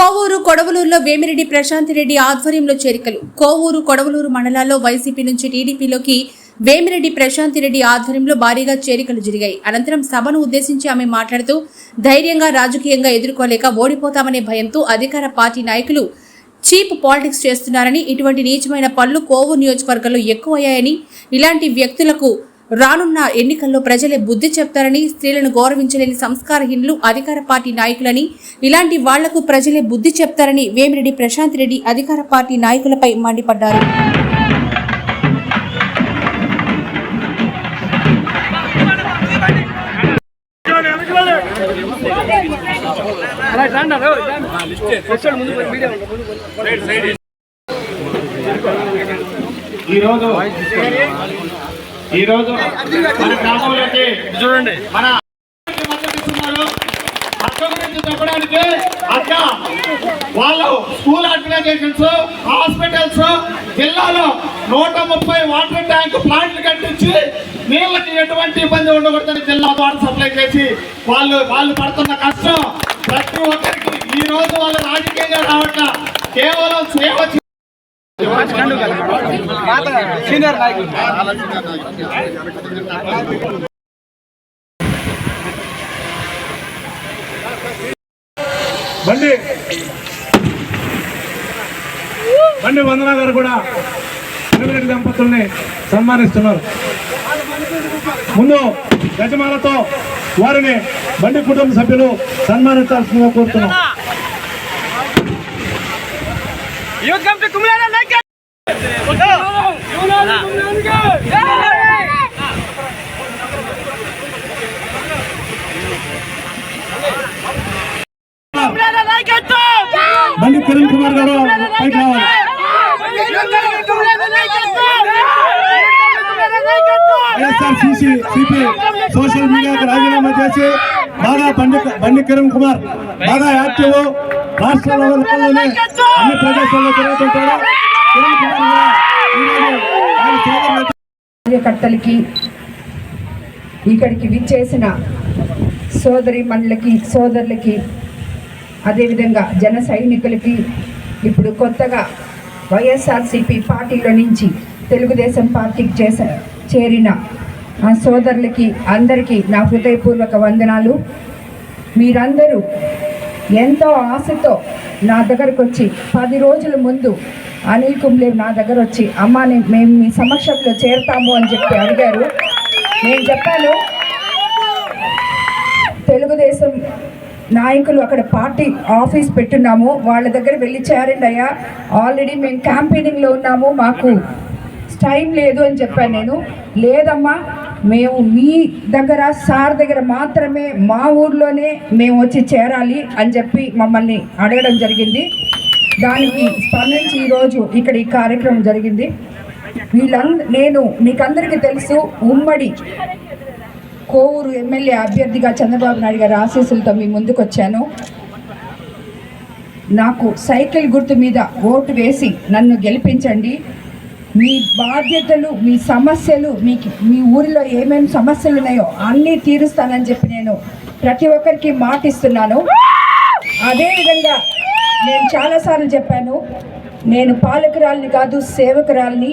కోవూరు కొడవలూరులో వేమిరెడ్డి ప్రశాంత్ రెడ్డి ఆధ్వర్యంలో చేరికలు. కోవూరు కొడవలూరు మండలాల్లో వైసీపీ నుంచి టీడీపీలోకి వేమిరెడ్డి ప్రశాంత్ రెడ్డి ఆధ్వర్యంలో భారీగా చేరికలు జరిగాయి. అనంతరం సభను ఉద్దేశించి ఆమె మాట్లాడుతూ ధైర్యంగా రాజకీయంగా ఎదుర్కోలేక ఓడిపోతామనే భయంతో అధికార పార్టీ నాయకులు చీప్ పాలిటిక్స్ చేస్తున్నారని, ఇటువంటి నీచమైన పనులు కోవూరు నియోజకవర్గంలో ఎక్కువయ్యాయని, ఇలాంటి వ్యక్తులకు రానున్న ఎన్నికల్లో ప్రజలే బుద్ధి చెప్తారని, స్త్రీలను గౌరవించలేని సంస్కారహీనులు అధికార పార్టీ నాయకులని, ఇలాంటి వాళ్లకు ప్రజలే బుద్ధి చెప్తారని వేమిరెడ్డి ప్రశాంత్ రెడ్డి అధికార పార్టీ నాయకులపై మండిపడ్డారు. ఈరోజు మన గ్రామంలోకి చూడండి, మన గురించి చెప్పడానికి అక్క వాళ్ళు స్కూల్ ఆర్గనైజేషన్స్, హాస్పిటల్స్, జిల్లాలో 130 వాటర్ ట్యాంక్ ప్లాంట్లు కట్టించి నీళ్ళకి ఎటువంటి ఇబ్బంది ఉండకూడదని జిల్లా వాటర్ సప్లై చేసి వాళ్ళు పడుతున్న కష్టం ప్రతి ఒక్కరికి ఈ రోజు వాళ్ళు రాజకీయంగా రావట్లా, కేవలం సేవ బండి వందన గారు కూడా వేమిరెడ్డి దంపతుల్ని సన్మానిస్తున్నారు. ముందు గజమాలతో వారిని బండి కుటుంబ సభ్యులు సన్మానించాల్సిందిగా కోరుతున్నాం. బండి కిరణ్ కుమార్ గారు పైకి రావాలి. వైఎస్ఆర్సీపీ సోషల్ మీడియాకు రాజీనామా చేసి బండి కిరణ్ కుమార్ బాగా యాక్టివ్, రాష్ట్ర లెవెల్లోనే అన్ని ప్రదేశాల్లో తిరుగుతుంటాడు. కిరణ్ కుమార్ కార్యకర్తలకి, ఇక్కడికి విచ్చేసిన సోదరి మండలికి, సోదరులకి, అదేవిధంగా జన సైనికులకి, ఇప్పుడు కొత్తగా వైఎస్ఆర్సీపీ పార్టీలో నుంచి తెలుగుదేశం పార్టీకి చేరిన ఆ సోదరులకి అందరికీ నా హృదయపూర్వక వందనాలు. మీరందరూ ఎంతో ఆశతో నా దగ్గరకు వచ్చి 10 రోజుల ముందు అనిల్ కుంబ్లే నా దగ్గర వచ్చి అమ్మ మేము మీ సమక్షంలో చేరతాము అని చెప్పి అడిగారు. నేను చెప్పాను, తెలుగుదేశం నాయకులు అక్కడ పార్టీ ఆఫీస్ పెట్టున్నాము, వాళ్ళ దగ్గర వెళ్ళి చేరండి అయ్యా, ఆల్రెడీ మేము క్యాంపెయినింగ్లో ఉన్నాము, మాకు టైం లేదు అని చెప్పాను. నేను లేదమ్మా, మేము మీ దగ్గర సార్ దగ్గర మాత్రమే, మా ఊర్లోనే మేము వచ్చి చేరాలి అని చెప్పి మమ్మల్ని అడగడం జరిగింది. దానికి స్పందించి ఈరోజు ఇక్కడ ఈ కార్యక్రమం జరిగింది. నేను మీకందరికీ తెలుసు, ఉమ్మడి కోవూరు ఎమ్మెల్యే అభ్యర్థిగా చంద్రబాబు నాయుడు గారి ఆశీస్సులతో మీ ముందుకు వచ్చాను. నాకు సైకిల్ గుర్తు మీద ఓటు వేసి నన్ను గెలిపించండి. మీ బాధ్యతలు, మీ సమస్యలు, మీ ఊరిలో ఏమేమి సమస్యలు ఉన్నాయో అన్నీ తీరుస్తానని చెప్పి నేను ప్రతి ఒక్కరికి మాటిస్తున్నాను. అదేవిధంగా నేను చాలాసార్లు చెప్పాను, నేను పాలకురాలిని కాదు, సేవకురాలిని.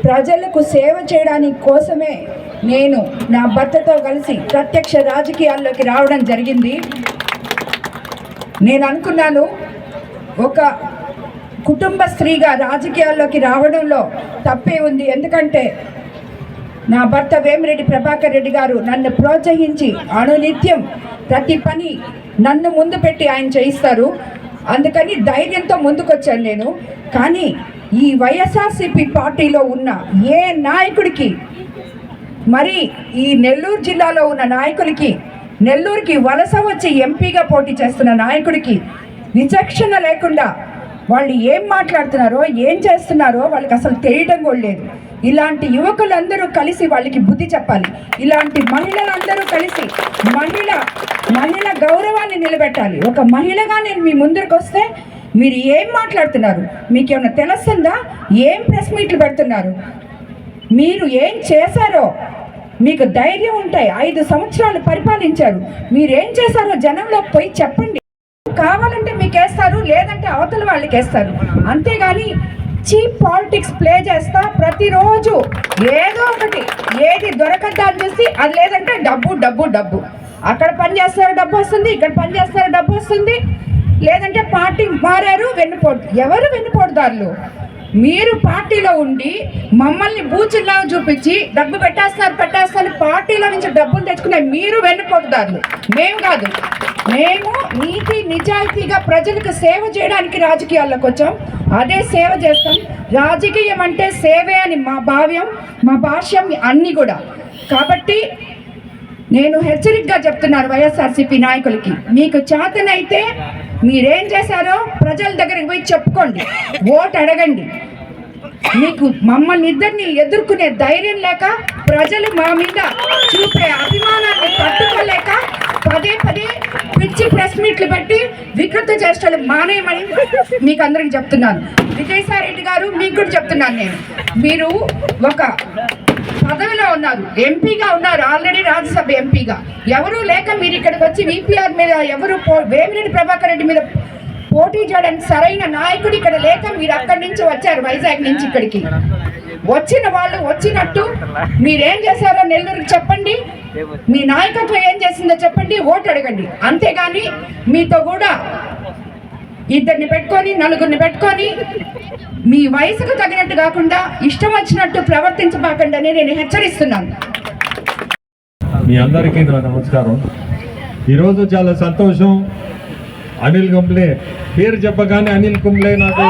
ప్రజలకు సేవ చేయడానికి కోసమే నేను నా భర్తతో కలిసి ప్రత్యక్ష రాజకీయాల్లోకి రావడం జరిగింది. నేను అనుకున్నాను, ఒక కుటుంబ స్త్రీగా రాజకీయాల్లోకి రావడంలో తప్పే ఉంది. ఎందుకంటే నా భర్త వేమిరెడ్డి ప్రభాకర్ రెడ్డి గారు నన్ను ప్రోత్సహించి అనునిత్యం ప్రతి పని నన్ను ముందు పెట్టి ఆయన చేయిస్తారు. అందుకని ధైర్యంతో ముందుకొచ్చాను నేను. కానీ ఈ వైఎస్ఆర్సీపీ పార్టీలో ఉన్న ఏ నాయకుడికి, మరి ఈ నెల్లూరు జిల్లాలో ఉన్న నాయకులకి, నెల్లూరుకి వలస వచ్చి ఎంపీగా పోటీ చేస్తున్న నాయకుడికి విచక్షణ లేకుండా వాళ్ళు ఏం మాట్లాడుతున్నారో, ఏం చేస్తున్నారో వాళ్ళకి అసలు తెలియడం కూడా లేదు. ఇలాంటి యువకులందరూ కలిసి వాళ్ళకి బుద్ధి చెప్పాలి. ఇలాంటి మహిళలందరూ కలిసి మహిళ గౌరవాన్ని నిలబెట్టాలి. ఒక మహిళగా నేను మీ ముందరికి వస్తే మీరు ఏం మాట్లాడుతున్నారు, మీకేమైనా తెలుస్తుందా? ఏం ప్రెస్ మీట్లు పెడుతున్నారు? మీరు ఏం చేశారో మీకు ధైర్యం ఉంటాయి. 5 సంవత్సరాలు పరిపాలించారు, మీరేం చేశారో జనంలో పోయి చెప్పండి. కావాలంటే మీకు వేస్తారు, లేదంటే అవతల వాళ్ళకి వేస్తారు. అంతేగాని చీప్ పాలిటిక్స్ ప్లే చేస్తా ప్రతిరోజు ఏదో ఒకటి ఏది దొరకద్దా అని చూసి అది లేదంటే డబ్బు డబ్బు డబ్బు, అక్కడ పని చేస్తారు డబ్బు వస్తుంది, ఇక్కడ పని చేస్తారు డబ్బు వస్తుంది, లేదంటే పార్టీ మారారు ఎవరు వెన్నుపోటుదారులు? మీరు పార్టీలో ఉండి మమ్మల్ని బూచుల్లాగా చూపించి డబ్బు పెట్టేస్తారు పార్టీలో నుంచి డబ్బులు తెచ్చుకునే మీరు వెన్నుపోటుదారులు, మేము కాదు. మేము నీతి నిజాయితీగా ప్రజలకు సేవ చేయడానికి రాజకీయాల్లోకి వచ్చాం, అదే సేవ చేస్తాం. రాజకీయం అంటే సేవే అని మా భాష్యం అన్నీ కూడా. కాబట్టి నేను హెచ్చరికగా చెప్తున్నాను వైఎస్ఆర్సీపీ నాయకులకి, మీకు చేతనైతే మీరేం చేశారో ప్రజల దగ్గరికి పోయి చెప్పుకోండి, ఓటు అడగండి. మీకు మమ్మల్ని ఇద్దరిని ఎదుర్కొనే ధైర్యం లేక, ప్రజలు మా మీద చూపే అభిమానాన్ని తట్టుకోలేక పదే పిచ్చి ప్రెస్ మీట్లు పెట్టి వికృత చేష్టలు మానేయమని మీకు అందరికి చెప్తున్నాను. విజయసాయి రెడ్డి గారు, మీకు కూడా చెప్తున్నాను నేను, మీరు ఒక పదవిలో ఉన్నారు, ఎంపీగా ఉన్నారు, ఆల్రెడీ రాజ్యసభ ఎంపీగా. ఎవరు లేక మీరు ఇక్కడికి వచ్చి విపిఆర్ మీద వేమిరెడ్డి ప్రభాకర్ రెడ్డి మీద పోటీ చేయడానికి సరైన నాయకుడు ఇక్కడ లేక మీరు అక్కడి నుంచి వచ్చారు, వైజాగ్ నుంచి ఇక్కడికి. వచ్చిన వాళ్ళు వచ్చినట్టు మీరేం చేశారో నెల్లూరుకి చెప్పండి, మీ నాయకత్వం ఏం చేసిందో చెప్పండి, ఓటు అడగండి. అంతేగాని మీతో కూడా ఇద్దరిని పెట్టుకొని నలుగురిని పెట్టుకొని మీ వయసుకు తగినట్టు కాకుండా ఇష్టం వచ్చినట్టు ప్రవర్తించబాకండి అని నేను హెచ్చరిస్తున్నాను. మీ అందరికీ నా నమస్కారం. ఈరోజు చాలా సంతోషం. అనిల్ కుంబ్లే పేరు చెప్పగానే అనిల్ కుంబ్లే నాకు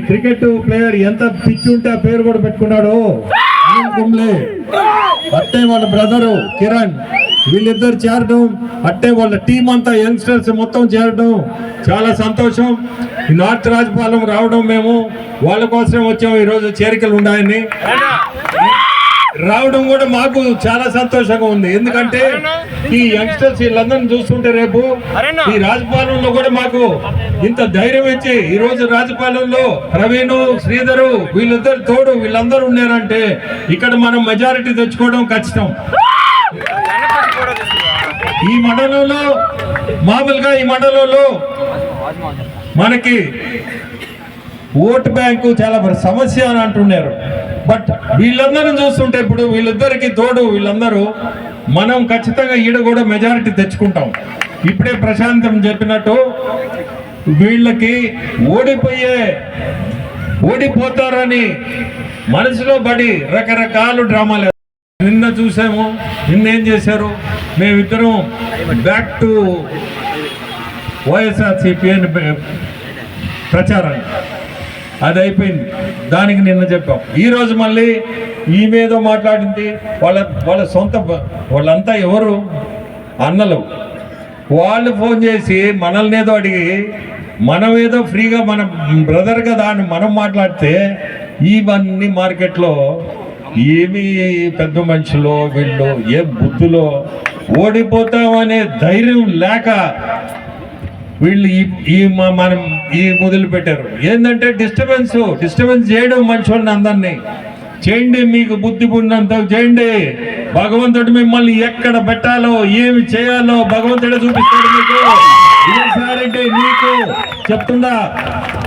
క్రికెట్ ప్లేయర్ ఎంత పిచ్చి ఉంటే ఆ పేరు కూడా పెట్టుకున్నాడు అనిల్ కుంబ్లే. అట్టే వాళ్ళ బ్రదరు కిరణ్, వీళ్ళిద్దరు చేరడం, అట్టే వాళ్ళ టీం అంతా యంగ్స్టర్స్ మొత్తం చేరడం చాలా సంతోషం. ఈ నార్త్ రాజపాలెం రావడం మేము వాళ్ళ కోసం వచ్చాము. ఈరోజు చేరికలు ఉన్నాయని రావడం కూడా మాకు చాలా సంతోషంగా ఉంది. ఎందుకంటే ఈ యంగ్స్టర్స్ వీళ్ళందరినీ చూస్తుంటే రేపు ఈ రాజపాలెంలో కూడా మాకు ఇంత ధైర్యం ఇచ్చి ఈ రోజు రాజపాలెంలో ప్రవీణ్, శ్రీధరు వీళ్ళిద్దరు తోడు వీళ్ళందరూ ఉన్నారంటే ఇక్కడ మనం మెజారిటీ తెచ్చుకోవడం ఖచ్చితం. ఈ మండలంలో మామూలుగా ఈ మండలంలో మనకి ఓటు బ్యాంకు చాలా సమస్య అని అంటున్నారు. బట్ వీళ్ళందరిని చూస్తుంటే ఇప్పుడు వీళ్ళిద్దరికి తోడు వీళ్ళందరూ మనం ఖచ్చితంగా ఈడ కూడా మెజారిటీ తెచ్చుకుంటాం. ఇప్పుడే ప్రశాంతం చెప్పినట్టు వీళ్ళకి ఓడిపోతారని మనసులో పడి రకరకాల డ్రామాలు నిన్న చూసాము. నిన్నేం చేశారు, మేమిద్దరం బ్యాక్ టు వైఎస్ఆర్సీపీ అని ప్రచారం అది అయిపోయింది. దానికి నిన్న చెప్పాం. ఈరోజు మళ్ళీ ఈమెదో మాట్లాడింది. వాళ్ళ సొంత వాళ్ళంతా ఎవరు అన్నలు, వాళ్ళు ఫోన్ చేసి మనల్ని ఏదో అడిగి మనం ఏదో ఫ్రీగా మన బ్రదర్ కదా అని మనం మాట్లాడితే ఇవన్నీ మార్కెట్లో ఏమి పెద్ద మనుషులో వీళ్ళు ఏ బుద్ధులో ఓడిపోతామనే ధైర్యం లేక వీళ్ళు మనం మొదలు పెట్టారు. ఏంటంటే డిస్టర్బెన్స్ చేయడం మనుషుల్ని అందరినీ చేయండి, మీకు బుద్ధి ఉన్నంత చేయండి. భగవంతుడు మిమ్మల్ని ఎక్కడ పెట్టాలో ఏమి చేయాలో భగవంతుడే చూపిస్తాడు మీకు. ఇదేసారంటే నీకు చెప్తుందా,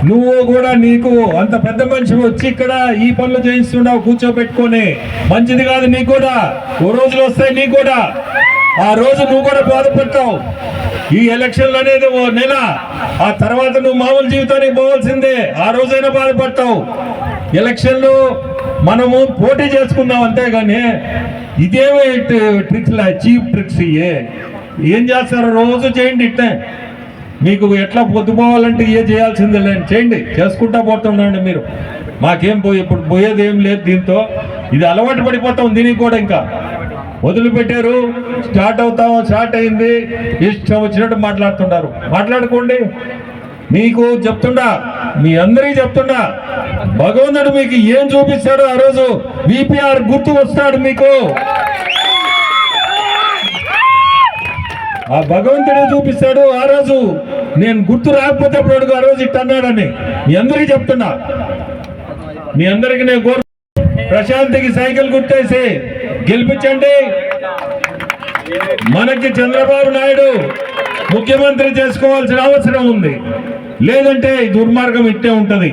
నువ్వు కూడా నీకు అంత పెద్ద మనిషి వచ్చి ఇక్కడ ఈ పనులు చేయిస్తున్నావు కూర్చోబెట్టుకొని, మంచిది కాదు. నీకు కూడా ఓ రోజులు వస్తాయి, నీకు కూడా ఆ రోజు నువ్వు కూడా బాధపడతావు. ఈ ఎలక్షన్లు అనేది ఓ నెల, ఆ తర్వాత నువ్వు మామూలు జీవితానికి పోవాల్సిందే. ఆ రోజైనా బాధపడతావు. ఎలక్షన్లు మనము పోటీ చేసుకుందాం అంతేగాని ఇదేమో ట్రిక్స్, చీప్ ట్రిక్స్. ఏం చేస్తారో రోజు చేయండి. ఇట్టే మీకు ఎట్లా పొద్దుపోవాలంటే ఏ చేయాల్సిందే లేండి, చేయండి, చేసుకుంటా పోతుండండి మీరు. మాకేం ఇప్పుడు పోయేది ఏం లేదు. దీంతో ఇది అలవాటు పడిపోతాం. దీనికి కూడా ఇంకా వదిలిపెట్టారు, స్టార్ట్ అయింది, ఇష్టం వచ్చినట్టు మాట్లాడుతున్నారు. మాట్లాడుకోండి. మీకు చెప్తుండా, మీ అందరికీ చెప్తుండా, భగవంతుడు మీకు ఏం చూపిస్తాడో ఆ రోజు విపిఆర్ గుర్తు వస్తాడు మీకు. ఆ భగవంతుడే చూపిస్తాడు ఆ రోజు. నేను గుర్తు రాకపోతే అప్పుడు ఆ రోజు ఇట్ట అన్నాడని మీ అందరికీ చెప్తున్నా. మీ అందరికీ నేను ప్రశాంత్కి సైకిల్ గుర్తేసి గెలిపించండి. మనకి చంద్రబాబు నాయుడు ముఖ్యమంత్రి చేసుకోవాల్సిన అవసరం ఉంది, లేదంటే ఈ దుర్మార్గం ఇట్టే ఉంటది.